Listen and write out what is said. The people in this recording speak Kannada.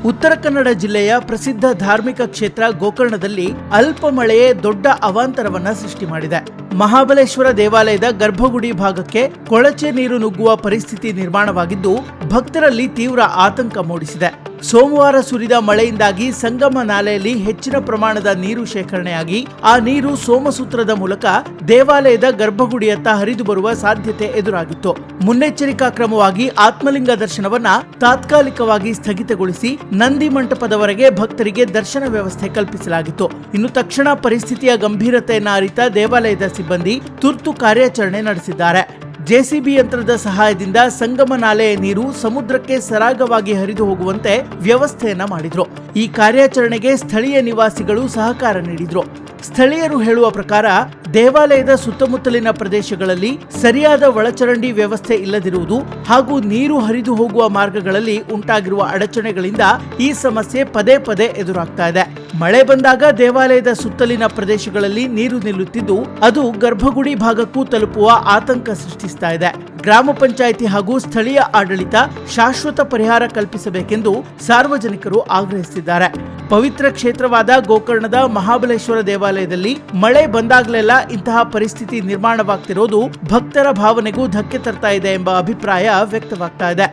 ಉತ್ತರ ಕನ್ನಡ ಜಿಲ್ಲೆಯ ಪ್ರಸಿದ್ಧ ಧಾರ್ಮಿಕ ಕ್ಷೇತ್ರ ಗೋಕರ್ಣದಲ್ಲಿ ಅಲ್ಪ ಮಳೆಯೇ ದೊಡ್ಡ ಅವಾಂತರವನ್ನ ಸೃಷ್ಟಿ ಮಾಡಿದೆ. ಮಹಾಬಲೇಶ್ವರ ದೇವಾಲಯದ ಗರ್ಭಗುಡಿ ಭಾಗಕ್ಕೆ ಕೊಳಚೆ ನೀರು ನುಗ್ಗುವ ಪರಿಸ್ಥಿತಿ ನಿರ್ಮಾಣವಾಗಿದ್ದು ಭಕ್ತರಲ್ಲಿ ತೀವ್ರ ಆತಂಕ ಮೂಡಿಸಿದೆ. ಸೋಮವಾರ ಸುರಿದ ಮಳೆಯಿಂದಾಗಿ ಸಂಗಮ ನಾಲೆಯಲ್ಲಿ ಹೆಚ್ಚಿನ ಪ್ರಮಾಣದ ನೀರು ಶೇಖರಣೆಯಾಗಿ ಆ ನೀರು ಸೋಮಸೂತ್ರದ ಮೂಲಕ ದೇವಾಲಯದ ಗರ್ಭಗುಡಿಯತ್ತ ಹರಿದು ಬರುವ ಸಾಧ್ಯತೆ ಎದುರಾಗಿತ್ತು. ಮುನ್ನೆಚ್ಚರಿಕಾ ಕ್ರಮವಾಗಿ ಆತ್ಮಲಿಂಗ ದರ್ಶನವನ್ನ ತಾತ್ಕಾಲಿಕವಾಗಿ ಸ್ಥಗಿತಗೊಳಿಸಿ ನಂದಿ ಮಂಟಪದವರೆಗೆ ಭಕ್ತರಿಗೆ ದರ್ಶನ ವ್ಯವಸ್ಥೆ ಕಲ್ಪಿಸಲಾಗಿತ್ತು. ಇನ್ನು ತಕ್ಷಣ ಪರಿಸ್ಥಿತಿಯ ಗಂಭೀರತೆಯನ್ನು ಅರಿತ ದೇವಾಲಯದ ಸಿಬ್ಬಂದಿ ತುರ್ತು ಕಾರ್ಯಾಚರಣೆ ನಡೆಸಿದ್ದಾರೆ. ಜೆಸಿಬಿ ಯಂತ್ರದ ಸಹಾಯದಿಂದ ಸಂಗಮ ನಾಲೆಯ ನೀರು ಸಮುದ್ರಕ್ಕೆ ಸರಾಗವಾಗಿ ಹರಿದು ಹೋಗುವಂತೆ ವ್ಯವಸ್ಥೆಯನ್ನ ಮಾಡಿದ್ರು. ಈ ಕಾರ್ಯಾಚರಣೆಗೆ ಸ್ಥಳೀಯ ನಿವಾಸಿಗಳು ಸಹಕಾರ ನೀಡಿದ್ರು. ಸ್ಥಳೀಯರು ಹೇಳುವ ಪ್ರಕಾರ ದೇವಾಲಯದ ಸುತ್ತಮುತ್ತಲಿನ ಪ್ರದೇಶಗಳಲ್ಲಿ ಸರಿಯಾದ ಒಳಚರಂಡಿ ವ್ಯವಸ್ಥೆ ಇಲ್ಲದಿರುವುದು ಹಾಗೂ ನೀರು ಹರಿದು ಹೋಗುವ ಮಾರ್ಗಗಳಲ್ಲಿ ಉಂಟಾಗಿರುವ ಅಡಚಣೆಗಳಿಂದ ಈ ಸಮಸ್ಯೆ ಪದೇ ಪದೇ ಎದುರಾಗ್ತಾ ಇದೆ. ಮಳೆ ಬಂದಾಗ ದೇವಾಲಯದ ಸುತ್ತಲಿನ ಪ್ರದೇಶಗಳಲ್ಲಿ ನೀರು ನಿಲ್ಲುತ್ತಿದ್ದು ಅದು ಗರ್ಭಗುಡಿ ಭಾಗಕ್ಕೂ ತಲುಪುವ ಆತಂಕ ಸೃಷ್ಟಿಸ್ತಾ ಇದೆ. ಗ್ರಾಮ ಪಂಚಾಯಿತಿ ಹಾಗೂ ಸ್ಥಳೀಯ ಆಡಳಿತ ಶಾಶ್ವತ ಪರಿಹಾರ ಕಲ್ಪಿಸಬೇಕೆಂದು ಸಾರ್ವಜನಿಕರು ಆಗ್ರಹಿಸಿದ್ದಾರೆ. ಪವಿತ್ರ ಕ್ಷೇತ್ರವಾದ ಗೋಕರ್ಣದ ಮಹಾಬಲೇಶ್ವರ ದೇವಾಲಯದಲ್ಲಿ ಮಳೆ ಬಂದಾಗಲೆಲ್ಲ ಇಂತಹ ಪರಿಸ್ಥಿತಿ ನಿರ್ಮಾಣವಾಗ್ತಿರೋದು ಭಕ್ತರ ಭಾವನೆಗೂ ಧಕ್ಕೆ ತರ್ತಾ ಇದೆ ಎಂಬ ಅಭಿಪ್ರಾಯ ವ್ಯಕ್ತವಾಗ್ತಾ ಇದೆ.